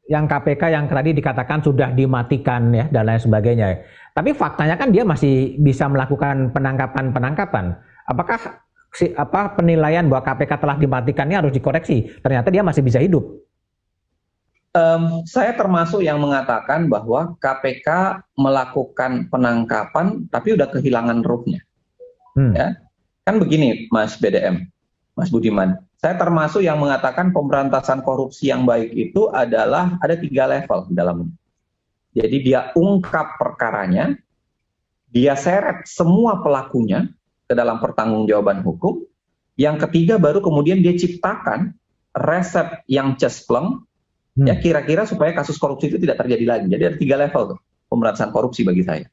yang KPK yang tadi dikatakan sudah dimatikan ya dan lain sebagainya. Tapi faktanya kan dia masih bisa melakukan penangkapan. Apakah penilaian bahwa KPK telah dimatikan ini harus dikoreksi. Ternyata dia masih bisa hidup. Saya termasuk yang mengatakan bahwa KPK melakukan penangkapan tapi udah kehilangan ruhnya. Ya. Kan begini Mas BDM, Mas Budiman. Saya termasuk yang mengatakan pemberantasan korupsi yang baik itu adalah ada 3 level di dalamnya. Jadi dia ungkap perkaranya, dia seret semua pelakunya ke dalam pertanggungjawaban hukum. Yang ketiga baru kemudian dia ciptakan resep yang cespleng, ya kira-kira supaya kasus korupsi itu tidak terjadi lagi. Jadi ada 3 level tuh pemberantasan korupsi bagi saya.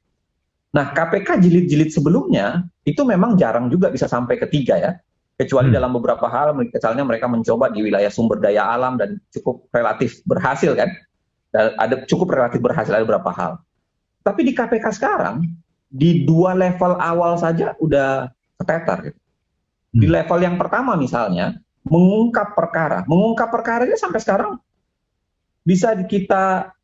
Nah KPK jilid-jilid sebelumnya itu memang jarang juga bisa sampai ke 3 ya. Kecuali dalam beberapa hal, misalnya mereka mencoba di wilayah sumber daya alam dan cukup relatif berhasil kan. Ada cukup relatif berhasil ada beberapa hal. Tapi di KPK sekarang, di 2 level awal saja udah keteter. Gitu. Di level yang pertama misalnya, mengungkap perkara. Mengungkap perkaranya sampai sekarang bisa kita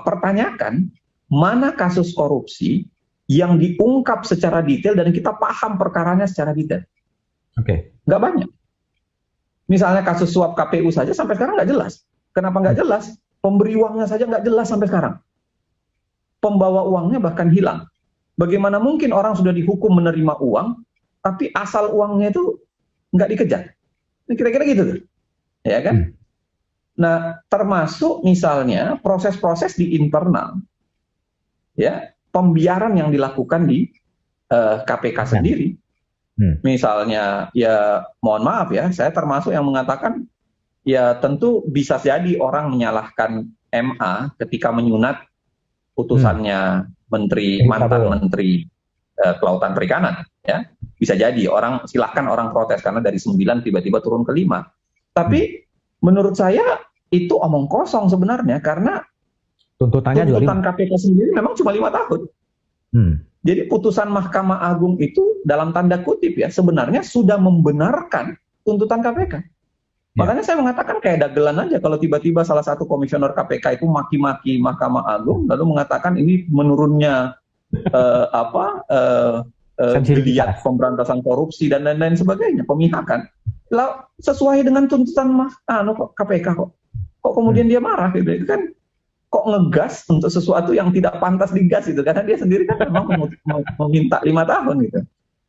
pertanyakan, mana kasus korupsi yang diungkap secara detail dan kita paham perkaranya secara detail. Nggak banyak. Misalnya kasus suap KPU saja sampai sekarang nggak jelas. Kenapa nggak jelas? Pemberi uangnya saja nggak jelas sampai sekarang. Pembawa uangnya bahkan hilang. Bagaimana mungkin orang sudah dihukum menerima uang, tapi asal uangnya itu nggak dikejar? Kira-kira gitu tuh. Ya kan? Nah, termasuk misalnya proses-proses di internal, ya, pembiaran yang dilakukan di KPK sendiri. Misalnya, ya mohon maaf ya, saya termasuk yang mengatakan, ya tentu bisa jadi orang menyalahkan MA ketika menyunat putusannya mantan Menteri Kelautan Perikanan. Ya, bisa jadi silahkan orang protes karena dari 9 tiba-tiba turun ke 5. Tapi menurut saya itu omong kosong sebenarnya karena tuntutan KPK sendiri memang cuma 5 tahun. Jadi putusan Mahkamah Agung itu dalam tanda kutip ya sebenarnya sudah membenarkan tuntutan KPK. Makanya saya mengatakan kayak dagelan aja kalau tiba-tiba salah satu komisioner KPK itu maki-maki Mahkamah Agung lalu mengatakan ini menurunnya geliat pemberantasan korupsi dan lain-lain sebagainya, pemihakan. Lah sesuai dengan tuntutan KPK kok kemudian dia marah gitu. Itu kan kok ngegas untuk sesuatu yang tidak pantas digas itu karena dia sendiri kan memang meminta 5 tahun gitu.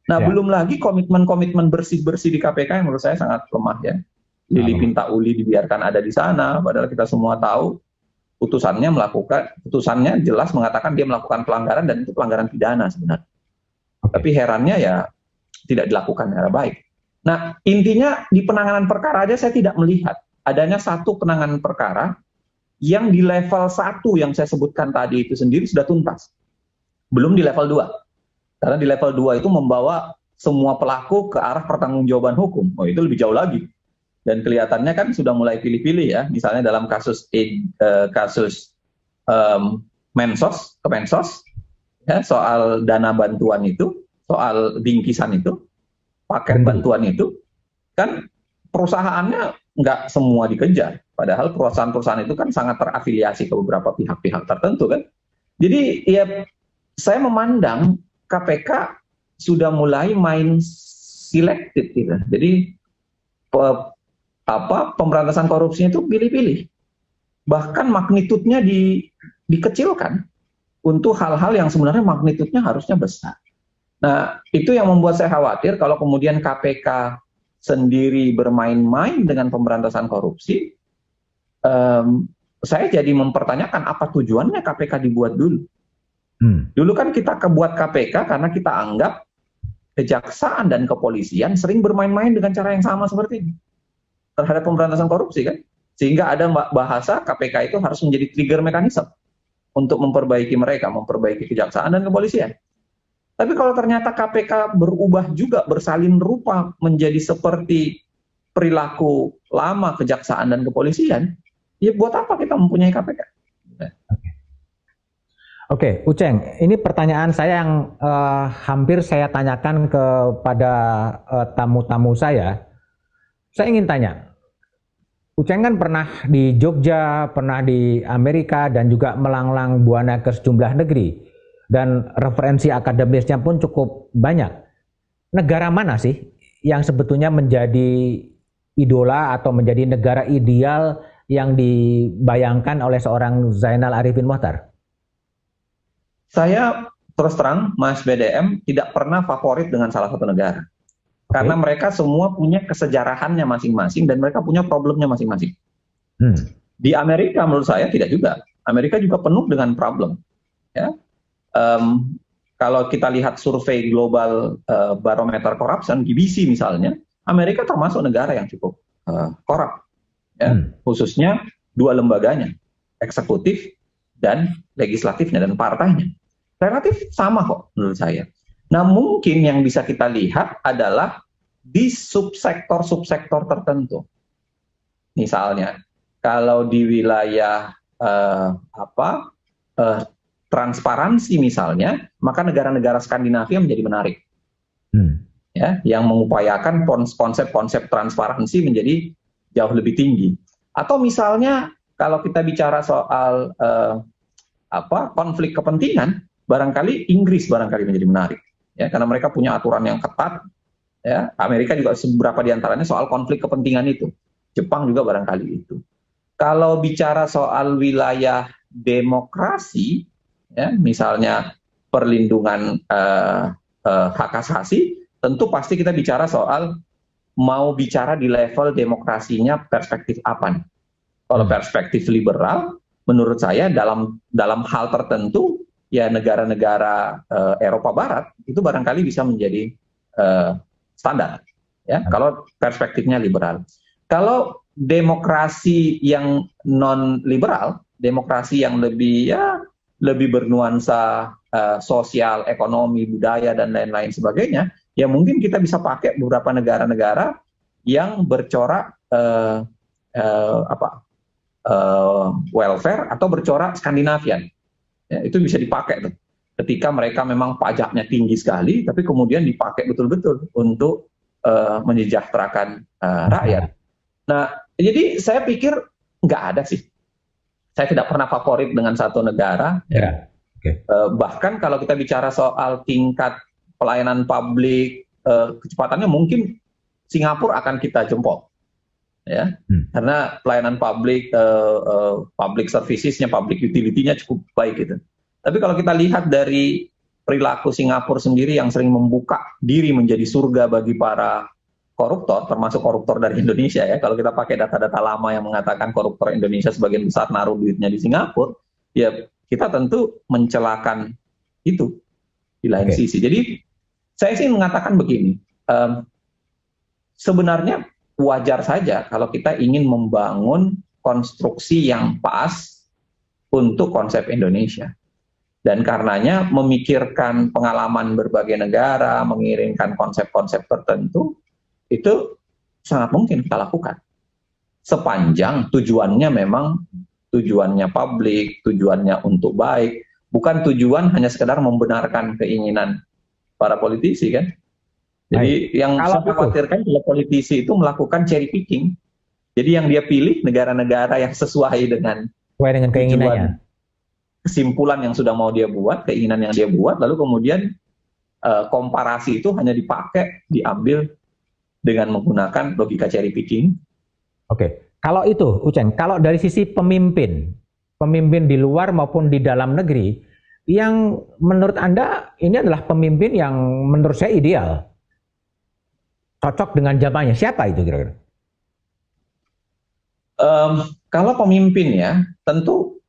Nah, belum lagi komitmen-komitmen bersih-bersih di KPK yang menurut saya sangat lemah ya. Lili Pintauli dibiarkan ada di sana padahal kita semua tahu putusannya jelas mengatakan dia melakukan pelanggaran dan itu pelanggaran pidana sebenarnya. Tapi herannya ya tidak dilakukan secara baik. Nah, intinya di penanganan perkara aja saya tidak melihat adanya satu penanganan perkara yang di level 1 yang saya sebutkan tadi itu sendiri sudah tuntas. Belum di level 2. Karena di level 2 itu membawa semua pelaku ke arah pertanggungjawaban hukum. Oh, itu lebih jauh lagi. Dan kelihatannya kan sudah mulai pilih-pilih ya. Misalnya dalam kasus Kemensos, ya, soal dana bantuan itu, soal bingkisan itu, paket bantuan itu, kan perusahaannya nggak semua dikejar. Padahal perusahaan-perusahaan itu kan sangat terafiliasi ke beberapa pihak-pihak tertentu kan. Jadi ya saya memandang KPK sudah mulai main selektif gitu. Jadi pemberantasan korupsinya itu pilih-pilih. Bahkan magnitudenya dikecilkan untuk hal-hal yang sebenarnya magnitudenya harusnya besar. Nah, itu yang membuat saya khawatir kalau kemudian KPK sendiri bermain-main dengan pemberantasan korupsi. Saya jadi mempertanyakan apa tujuannya KPK dibuat dulu. Dulu kan kita kebuat KPK karena kita anggap kejaksaan dan kepolisian sering bermain-main dengan cara yang sama seperti ini terhadap pemberantasan korupsi kan, sehingga ada bahasa KPK itu harus menjadi trigger mekanisme untuk memperbaiki kejaksaan dan kepolisian. Tapi kalau ternyata KPK berubah juga, bersalin rupa menjadi seperti perilaku lama kejaksaan dan kepolisian, ya buat apa kita mempunyai KPK? Oke, Uceng, ini pertanyaan saya yang hampir saya tanyakan kepada tamu-tamu saya. Saya ingin tanya, Uceng kan pernah di Jogja, pernah di Amerika, dan juga melanglang buana ke sejumlah negeri. Dan referensi akademisnya pun cukup banyak. negara mana sih yang sebetulnya menjadi idola atau menjadi negara ideal yang dibayangkan oleh seorang Zainal Arifin Mohtar? Saya terus terang, Mas BDM tidak pernah favorit dengan salah satu negara. Karena mereka semua punya kesejarahannya masing-masing dan mereka punya problemnya masing-masing. Di Amerika menurut saya tidak juga. Amerika juga penuh dengan problem. Ya. Kalau kita lihat survei global barometer corruption, GBC misalnya, Amerika termasuk negara yang cukup korup. Ya. Khususnya dua lembaganya, eksekutif dan legislatifnya dan partainya. Relatif sama kok menurut saya. Nah mungkin yang bisa kita lihat adalah di subsektor-subsektor tertentu. Misalnya kalau di wilayah transparansi misalnya, maka negara-negara Skandinavia menjadi menarik. Ya, yang mengupayakan konsep-konsep transparansi menjadi jauh lebih tinggi. Atau misalnya kalau kita bicara soal konflik kepentingan, barangkali Inggris menjadi menarik, ya karena mereka punya aturan yang ketat, ya Amerika juga beberapa diantaranya soal konflik kepentingan itu, Jepang juga barangkali itu. Kalau bicara soal wilayah demokrasi, ya misalnya perlindungan hak asasi, tentu pasti kita bicara soal mau bicara di level demokrasinya perspektif apa nih? Kalau perspektif liberal, menurut saya dalam hal tertentu ya negara-negara Eropa Barat itu barangkali bisa menjadi standar, ya kalau perspektifnya liberal. Kalau demokrasi yang non liberal, demokrasi yang lebih bernuansa sosial, ekonomi, budaya dan lain-lain sebagainya, ya mungkin kita bisa pakai beberapa negara-negara yang bercorak welfare atau bercorak Skandinavian. Ya, itu bisa dipakai tuh. Ketika mereka memang pajaknya tinggi sekali, tapi kemudian dipakai betul-betul untuk menyejahterakan rakyat. Nah, jadi saya pikir nggak ada sih. Saya tidak pernah favorit dengan satu negara. Yeah. Okay. Bahkan kalau kita bicara soal tingkat pelayanan publik, kecepatannya mungkin Singapura akan kita jempol. Ya, karena pelayanan publik, public services-nya, public utility-nya cukup baik gitu. Tapi kalau kita lihat dari perilaku Singapura sendiri yang sering membuka diri menjadi surga bagi para koruptor, termasuk koruptor dari Indonesia ya. Kalau kita pakai data-data lama yang mengatakan koruptor Indonesia sebagian besar naruh duitnya di Singapura, ya kita tentu mencelakan itu di lain sisi. Jadi saya sih mengatakan begini, sebenarnya wajar saja kalau kita ingin membangun konstruksi yang pas untuk konsep Indonesia. Dan karenanya memikirkan pengalaman berbagai negara, mengirimkan konsep-konsep tertentu, itu sangat mungkin kita lakukan. Sepanjang tujuannya memang tujuannya publik, tujuannya untuk baik, bukan tujuan hanya sekedar membenarkan keinginan para politisi kan. Jadi yang saya khawatirkan kalau politisi itu melakukan cherry picking. Jadi yang dia pilih negara-negara yang sesuai dengan keinginannya, kesimpulan yang sudah mau dia buat, keinginan yang dia buat, lalu kemudian komparasi itu hanya dipakai, diambil dengan menggunakan logika cherry picking. Oke, kalau itu Uceng, kalau dari sisi pemimpin di luar maupun di dalam negeri, yang menurut Anda ini adalah pemimpin yang menurut saya ideal, cocok dengan zamannya, siapa itu kira-kira? Kalau pemimpin ya, tentu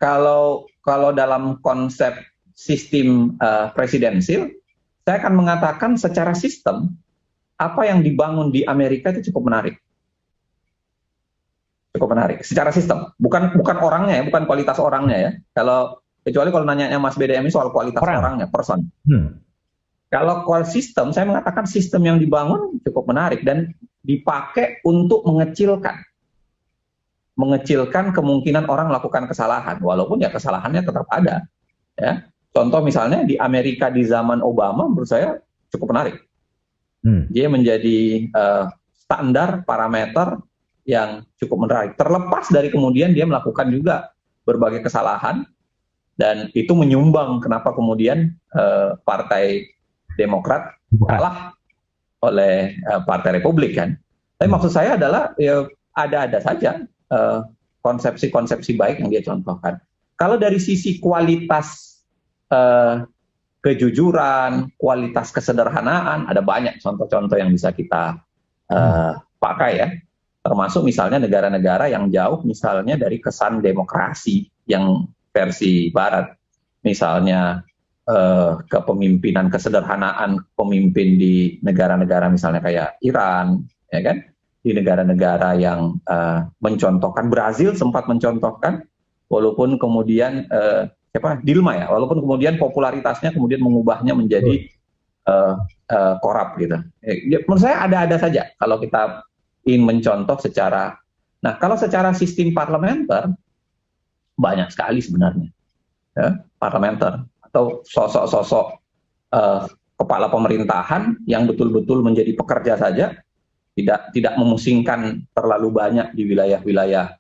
kalau dalam konsep sistem presidensil, saya akan mengatakan secara sistem apa yang dibangun di Amerika itu cukup menarik. Cukup menarik secara sistem, bukan orangnya ya, bukan kualitas orangnya ya. Kecuali kalau nanyanya Mas BDM ini soal kualitas orangnya, person. Kalau sistem, saya mengatakan sistem yang dibangun cukup menarik dan dipakai untuk mengecilkan kemungkinan orang melakukan kesalahan, walaupun ya kesalahannya tetap ada. Ya. Contoh misalnya di Amerika di zaman Obama, menurut saya cukup menarik. Dia menjadi standar parameter yang cukup menarik. Terlepas dari kemudian dia melakukan juga berbagai kesalahan, dan itu menyumbang kenapa kemudian partai Demokrat kalah oleh Partai Republik kan. Tapi maksud saya adalah ya, ada-ada saja konsepsi-konsepsi baik yang dia contohkan. Kalau dari sisi kualitas kejujuran, kualitas kesederhanaan, ada banyak contoh-contoh yang bisa kita pakai ya. Termasuk misalnya negara-negara yang jauh misalnya dari kesan demokrasi yang versi Barat. Misalnya kepemimpinan, kesederhanaan pemimpin di negara-negara misalnya kayak Iran, ya kan? Di negara-negara yang mencontohkan, Brazil sempat mencontohkan, walaupun kemudian Dilma ya, walaupun kemudian popularitasnya kemudian mengubahnya menjadi korup gitu. Menurut saya ada-ada saja kalau kita ingin mencontoh secara, nah kalau secara sistem parlementer banyak sekali sebenarnya ya, parlementer atau sosok-sosok kepala pemerintahan yang betul-betul menjadi pekerja saja, tidak memusingkan terlalu banyak di wilayah-wilayah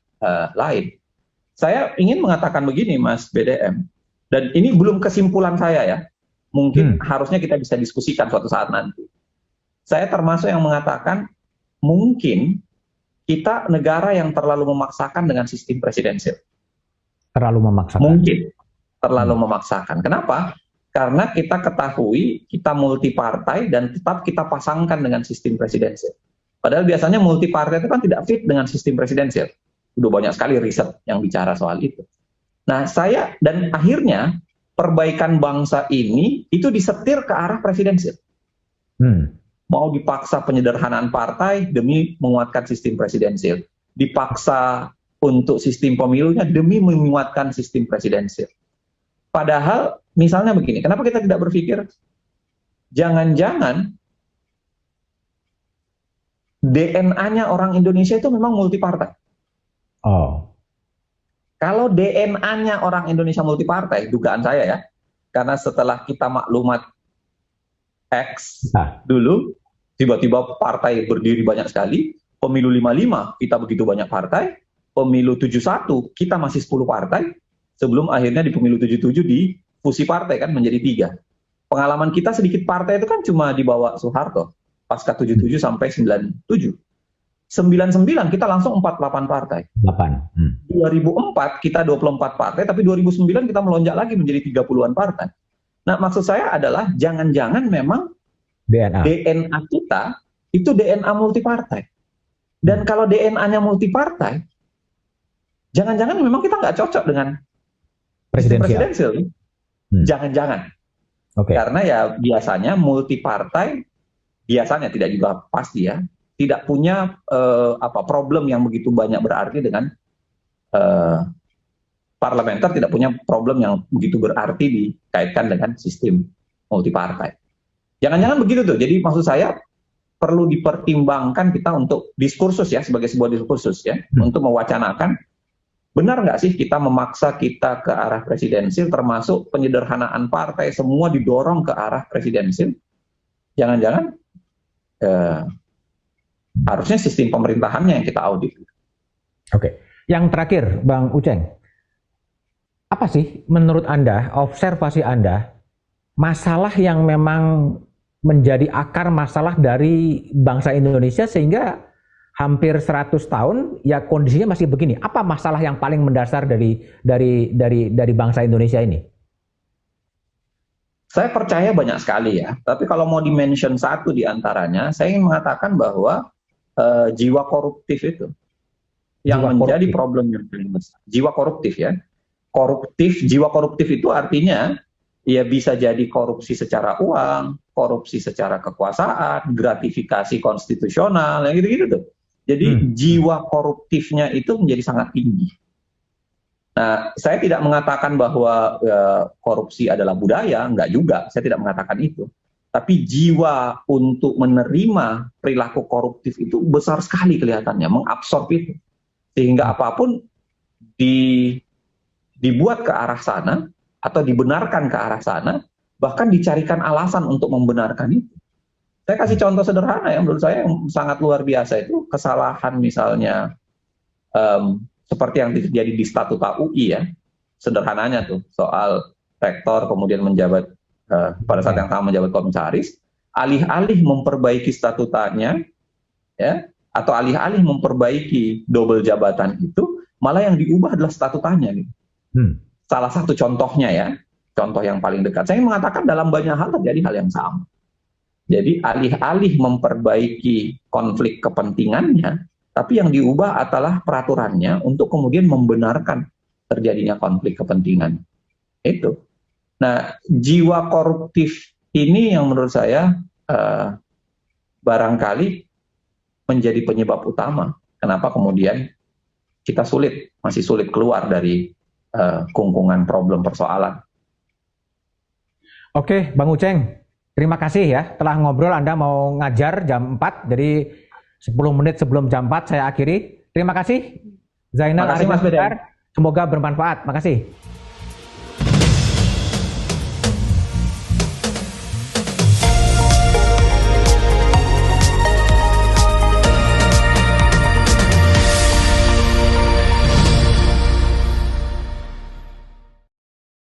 lain. Saya ingin mengatakan begini, Mas BDM, dan ini belum kesimpulan saya ya, mungkin harusnya kita bisa diskusikan suatu saat nanti. Saya termasuk yang mengatakan mungkin kita negara yang terlalu memaksakan dengan sistem presidensial. Terlalu memaksakan. Mungkin terlalu memaksakan. Kenapa? Karena kita ketahui kita multi partai dan tetap kita pasangkan dengan sistem presidensial. Padahal biasanya multi partai itu kan tidak fit dengan sistem presidensial. Udah banyak sekali riset yang bicara soal itu. Nah, dan akhirnya perbaikan bangsa ini itu disetir ke arah presidensial. Mau dipaksa penyederhanaan partai demi menguatkan sistem presidensial. Dipaksa untuk sistem pemilunya demi menguatkan sistem presidensial. Padahal misalnya begini, kenapa kita tidak berpikir jangan-jangan DNA-nya orang Indonesia itu memang multipartai. Kalau DNA-nya orang Indonesia multipartai, dugaan saya ya, karena setelah kita maklumat X dulu, tiba-tiba partai berdiri banyak sekali, pemilu 55 kita begitu banyak partai, pemilu 71 kita masih 10 partai, sebelum akhirnya di pemilu 77 di fusi partai kan menjadi 3. Pengalaman kita sedikit partai itu kan cuma di bawah Soeharto, pasca 77 sampai 97. 99 kita langsung 48 partai. 2004 kita 24 partai, tapi 2009 kita melonjak lagi menjadi 30-an partai. Nah, maksud saya adalah jangan-jangan memang DNA kita itu DNA multipartai. Dan kalau DNA-nya multipartai, jangan-jangan memang kita nggak cocok dengan presidensial. Jangan-jangan. Karena ya biasanya multipartai, biasanya tidak juga pasti ya, tidak punya problem yang begitu banyak berarti dengan parlementer, tidak punya problem yang begitu berarti dikaitkan dengan sistem multipartai. Jangan-jangan begitu tuh. Jadi maksud saya perlu dipertimbangkan kita untuk diskursus ya, sebagai sebuah diskursus ya, untuk mewacanakan benar nggak sih kita memaksa kita ke arah presidensil, termasuk penyederhanaan partai, semua didorong ke arah presidensil. Jangan-jangan harusnya sistem pemerintahannya yang kita audit. Oke. Yang terakhir, Bang Uceng, apa sih menurut Anda, observasi Anda, masalah yang memang menjadi akar masalah dari bangsa Indonesia sehingga hampir 100 tahun ya kondisinya masih begini? Apa masalah yang paling mendasar dari bangsa Indonesia ini? Saya percaya banyak sekali ya, tapi kalau mau di-mention satu di antaranya, saya ingin mengatakan bahwa jiwa koruptif itu yang menjadi problem yang paling besar. Jiwa koruptif ya. Jiwa koruptif itu artinya ya bisa jadi korupsi secara uang, korupsi secara kekuasaan, gratifikasi konstitusional, yang gitu-gitu tuh. Jadi jiwa koruptifnya itu menjadi sangat tinggi. Nah, saya tidak mengatakan bahwa korupsi adalah budaya, enggak juga, saya tidak mengatakan itu. Tapi jiwa untuk menerima perilaku koruptif itu besar sekali kelihatannya, mengabsorb itu. Sehingga apapun dibuat ke arah sana, atau dibenarkan ke arah sana, bahkan dicarikan alasan untuk membenarkan itu. Saya kasih contoh sederhana yang menurut saya yang sangat luar biasa itu, kesalahan misalnya seperti yang terjadi di Statuta UI ya, sederhananya tuh, soal rektor kemudian menjabat pada saat yang sama menjabat komisaris, alih-alih memperbaiki statutanya, ya, atau alih-alih memperbaiki double jabatan itu, malah yang diubah adalah statutanya. Gitu. Salah satu contohnya ya, contoh yang paling dekat, saya mengatakan dalam banyak hal terjadi hal yang sama. Jadi alih-alih memperbaiki konflik kepentingannya, tapi yang diubah adalah peraturannya untuk kemudian membenarkan terjadinya konflik kepentingan. Itu. Nah, jiwa koruptif ini yang menurut saya barangkali menjadi penyebab utama kenapa kemudian kita masih sulit keluar dari kungkungan problem persoalan. Oke, Bang Uceng, terima kasih ya telah ngobrol. Anda mau ngajar jam 4, jadi 10 menit sebelum jam 4 saya akhiri. Terima kasih Zainal Arifin. Semoga bermanfaat. Makasih.